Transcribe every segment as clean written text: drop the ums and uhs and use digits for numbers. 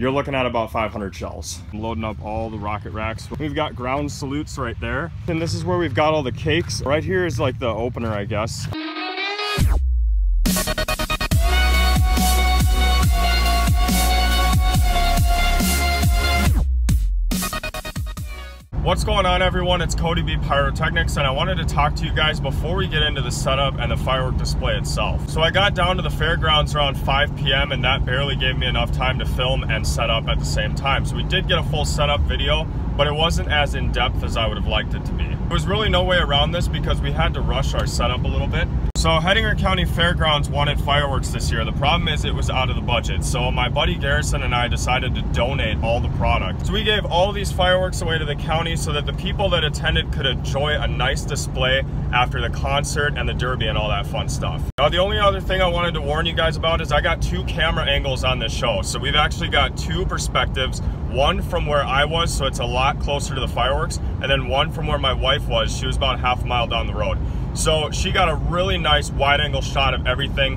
you're looking at about 500 shells. I'm loading up all the rocket racks. We've got ground salutes right there. And this is where we've got all the cakes. Right here is like the opener, I guess. What's going on, everyone? It's CodyBPyrotechnics, and I wanted to talk to you guys before we get into the setup and the firework display itself. So I got down to the fairgrounds around 5 p.m. and that barely gave me enough time to film and set up at the same time. So we did get a full setup video, but it wasn't as in-depth as I would have liked it to be. There was really no way around this because we had to rush our setup a little bit. So Hettinger County Fairgrounds wanted fireworks this year. The problem is it was out of the budget. So my buddy Garrison and I decided to donate all the product. So we gave all these fireworks away to the county so that the people that attended could enjoy a nice display after the concert and the derby and all that fun stuff. Now, the only other thing I wanted to warn you guys about is I got 2 camera angles on this show. So we've actually got 2 perspectives, one from where I was, so it's a lot closer to the fireworks, and then one from where my wife was. She was about half a mile down the road. So she got a really nice wide angle shot of everything.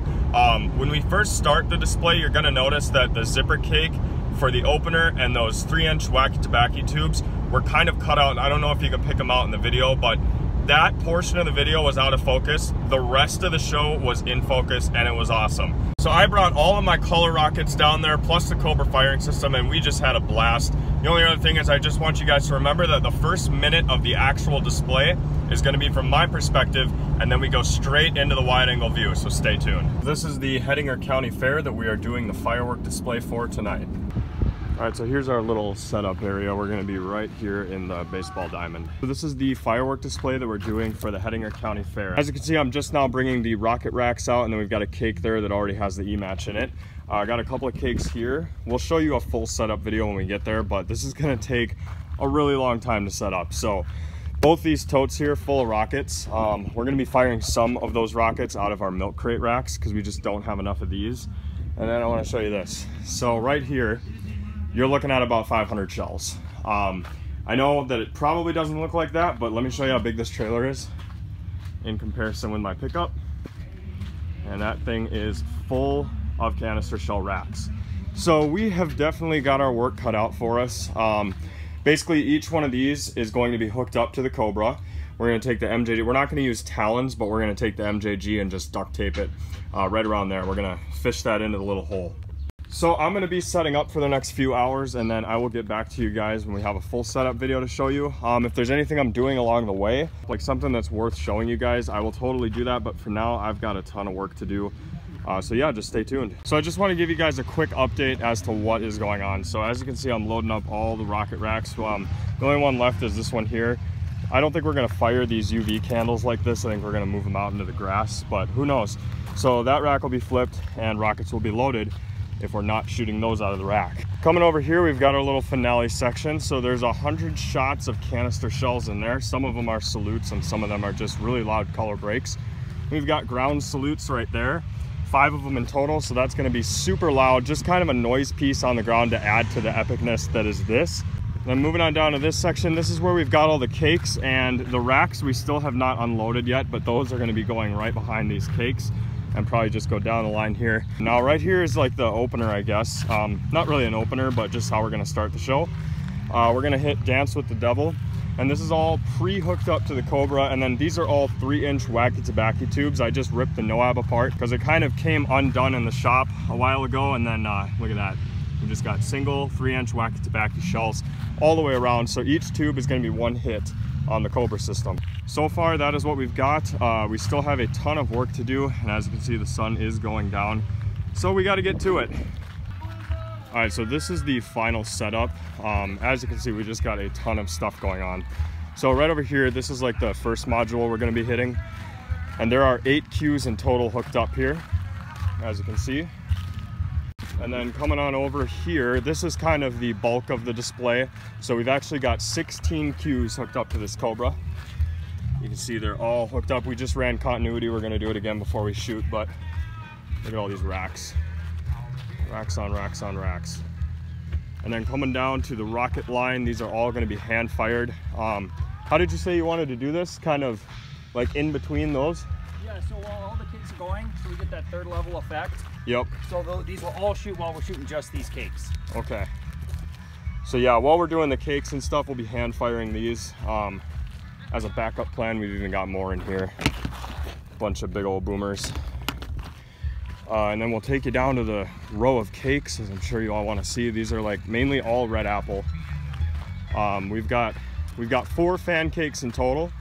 When we first start the display, you're gonna notice that the zipper cake for the opener and those 3-inch wacky tobacco tubes were kind of cut out. I don't know if you can pick them out in the video, but that portion of the video was out of focus. The rest of the show was in focus, and it was awesome. So I brought all of my color rockets down there, plus the Cobra firing system, and we just had a blast. The only other thing is I just want you guys to remember that the first minute of the actual display is going to be from my perspective, and then we go straight into the wide angle view, so stay tuned. This is the Hettinger County Fair that we are doing the firework display for tonight. All right, so here's our little setup area. We're gonna be right here in the baseball diamond. So this is the firework display that we're doing for the Hettinger County Fair. As you can see, I'm just now bringing the rocket racks out, and then we've got a cake there that already has the E-match in it. I got a couple of cakes here. We'll show you a full setup video when we get there, but this is gonna take a really long time to set up. So both these totes here full of rockets. We're gonna be firing some of those rockets out of our milk crate racks because we just don't have enough of these. And then I wanna show you this. So right here, you're looking at about 500 shells. I know that it probably doesn't look like that, but let me show you how big this trailer is in comparison with my pickup. And that thing is full of canister shell racks. So we have definitely got our work cut out for us. Basically, each one of these is going to be hooked up to the Cobra. We're gonna take the MJG, we're not gonna use talons, but we're gonna take the MJG and just duct tape it right around there. We're gonna fish that into the little hole. So I'm gonna be setting up for the next few hours, and then I will get back to you guys when we have a full setup video to show you. If there's anything I'm doing along the way, like something that's worth showing you guys, I will totally do that. But for now, I've got a ton of work to do. So yeah, just stay tuned. So I just want to give you guys a quick update as to what is going on. So as you can see, I'm loading up all the rocket racks. The only one left is this one here. I don't think we're gonna fire these UV candles like this. I think we're gonna move them out into the grass, but who knows? So that rack will be flipped and rockets will be loaded if we're not shooting those out of the rack. Coming over here, we've got our little finale section. So there's 100 shots of canister shells in there. Some of them are salutes and some of them are just really loud color breaks. We've got ground salutes right there, 5 of them in total. So that's gonna be super loud, just kind of a noise piece on the ground to add to the epicness that is this. Then moving on down to this section, this is where we've got all the cakes, and the racks we still have not unloaded yet, but those are gonna be going right behind these cakes and probably just go down the line here. Now right here is like the opener, I guess. Not really an opener, but just how we're gonna start the show. We're gonna hit Dance with the Devil, and this is all pre-hooked up to the Cobra, and then these are all 3-inch wacky tobacco tubes. I just ripped the NOAB apart because it kind of came undone in the shop a while ago, and then look at that. We just got single 3-inch wacky tobacco shells all the way around, so each tube is gonna be 1 hit on the Cobra system. So far, that is what we've got. We still have a ton of work to do, and as you can see, the sun is going down, so we got to get to it. All right, so this is the final setup. As you can see, we just got a ton of stuff going on. So right over here, this is like the first module we're going to be hitting, and there are 8 cues in total hooked up here, as you can see. And then coming on over here, this is kind of the bulk of the display. So we've actually got 16 cues hooked up to this Cobra. You can see they're all hooked up. We just ran continuity. We're gonna do it again before we shoot, but look at all these racks. Racks on racks on racks. And then coming down to the rocket line, these are all gonna be hand fired. How did you say you wanted to do this? Kind of like in between those? Yeah, so while all the kits are going, so we get that 3rd level effect. Yep. So these will all shoot while we're shooting just these cakes. Okay. So yeah, while we're doing the cakes and stuff, we'll be hand firing these. As a backup plan, we've even got more in here. Bunch of big old boomers. And then we'll take you down to the row of cakes, as I'm sure you all want to see. These are like mainly all red apple. We've got 4 fan cakes in total.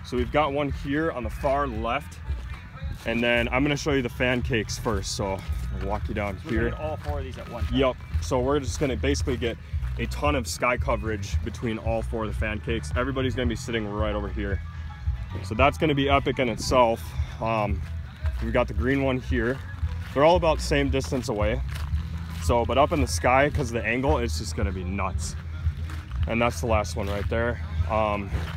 So we've got one here on the far left, and then I'm going to show you the fan cakes first. So I'll walk you down here. We're gonna get all 4 of these at one time. Yep. So we're just going to basically get a ton of sky coverage between all 4 of the fan cakes. Everybody's going to be sitting right over here. So that's going to be epic in itself. We've got the green one here. They're all about the same distance away. So, but up in the sky, because of the angle, it's just going to be nuts. And that's the last one right there.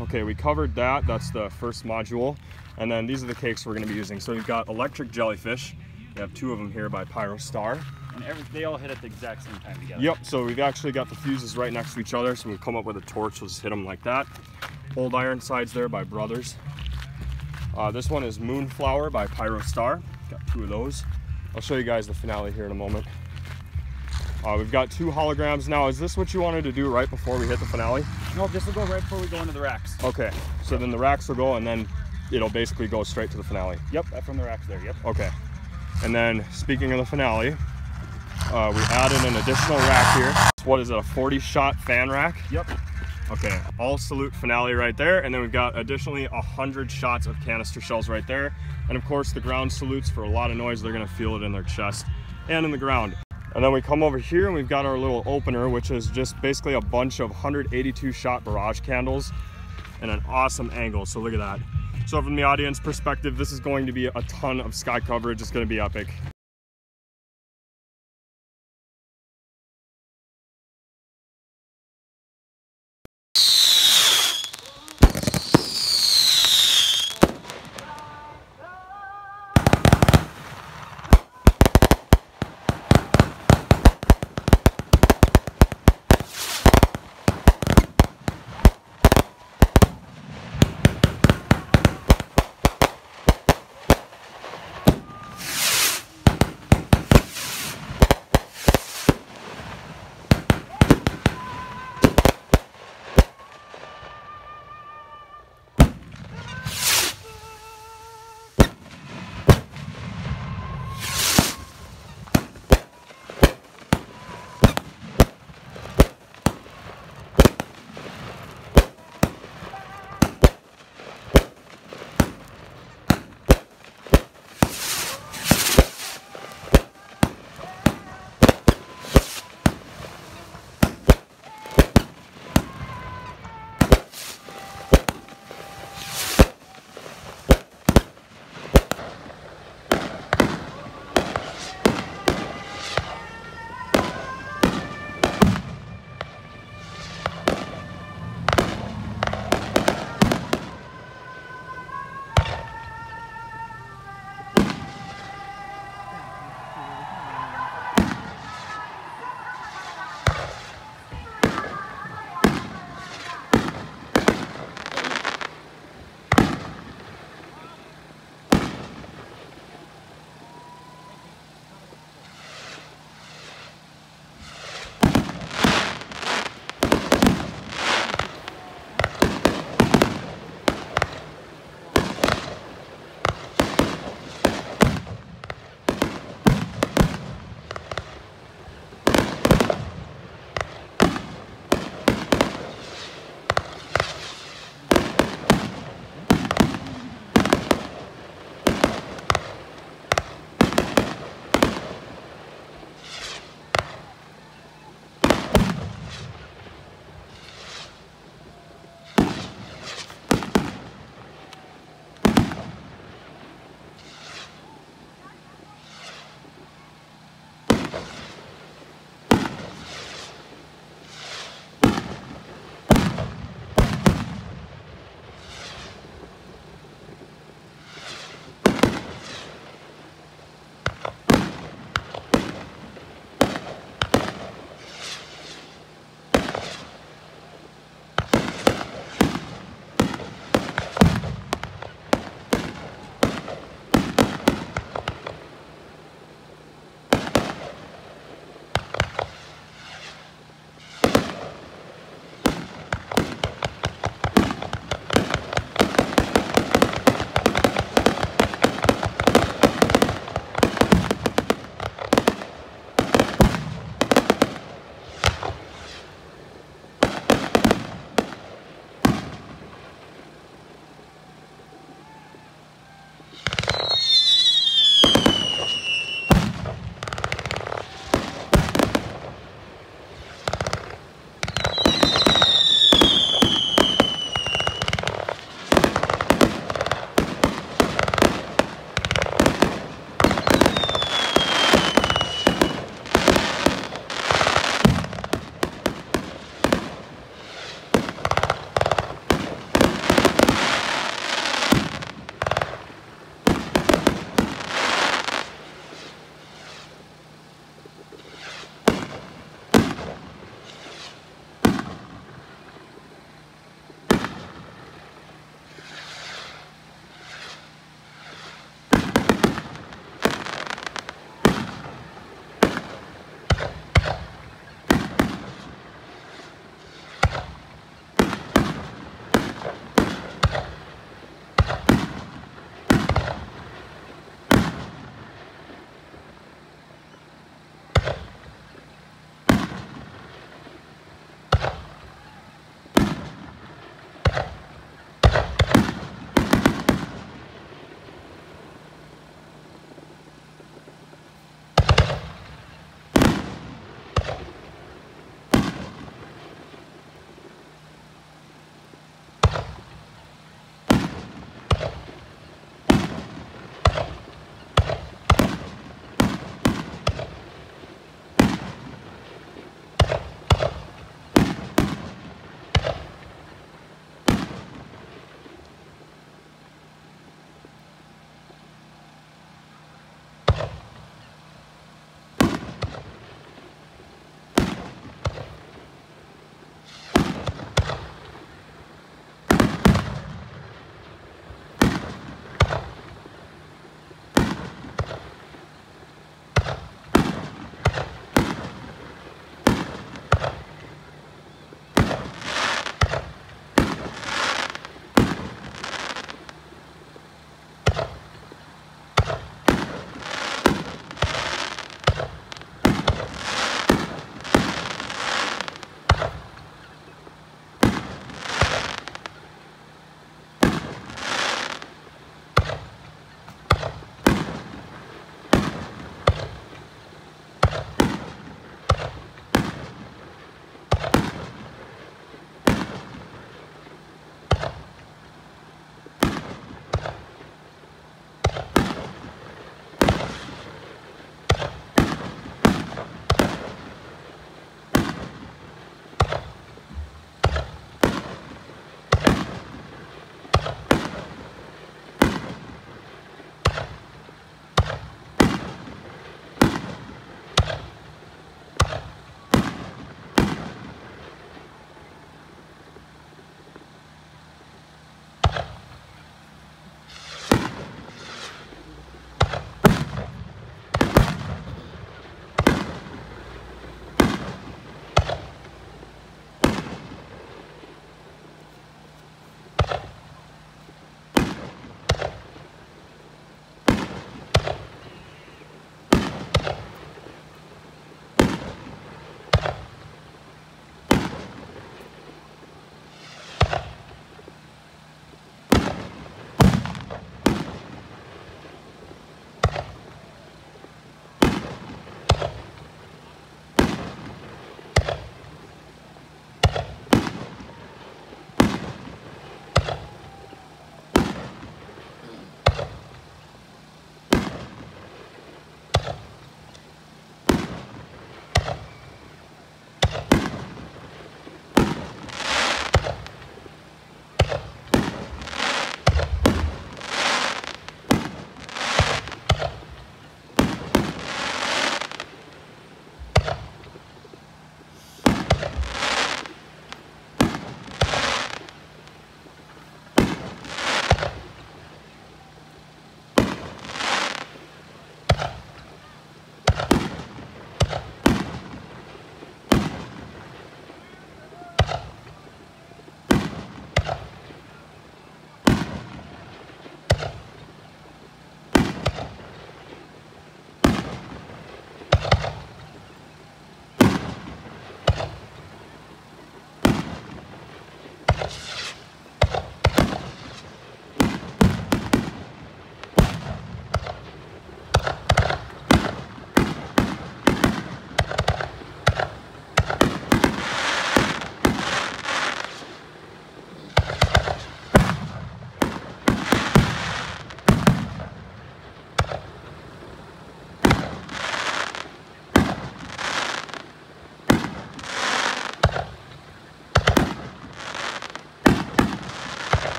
Okay, we covered that. That's the first module. And then these are the cakes we're going to be using. So we've got electric jellyfish. We have 2 of them here by Pyrostar. And they all hit at the exact same time together. Yep, so we've actually got the fuses right next to each other. So we'll come up with a torch, we'll just hit them like that. Old Iron Sides there by Brothers. This one is Moonflower by Pyrostar. Got 2 of those. I'll show you guys the finale here in a moment. We've got 2 holograms. Now, is this what you wanted to do right before we hit the finale? No, this will go right before we go into the racks. Okay, so then the racks will go and then it'll basically go straight to the finale. Yep, from the racks there, yep. Okay, and then speaking of the finale, we added an additional rack here. What is it, a 40-shot fan rack? Yep. Okay, all salute finale right there, and then we've got additionally 100 shots of canister shells right there, and of course the ground salutes. For a lot of noise, they're gonna feel it in their chest and in the ground. And then we come over here and we've got our little opener, which is just basically a bunch of 182 shot barrage candles and an awesome angle. So look at that. So from the audience perspective, this is going to be a ton of sky coverage. It's going to be epic.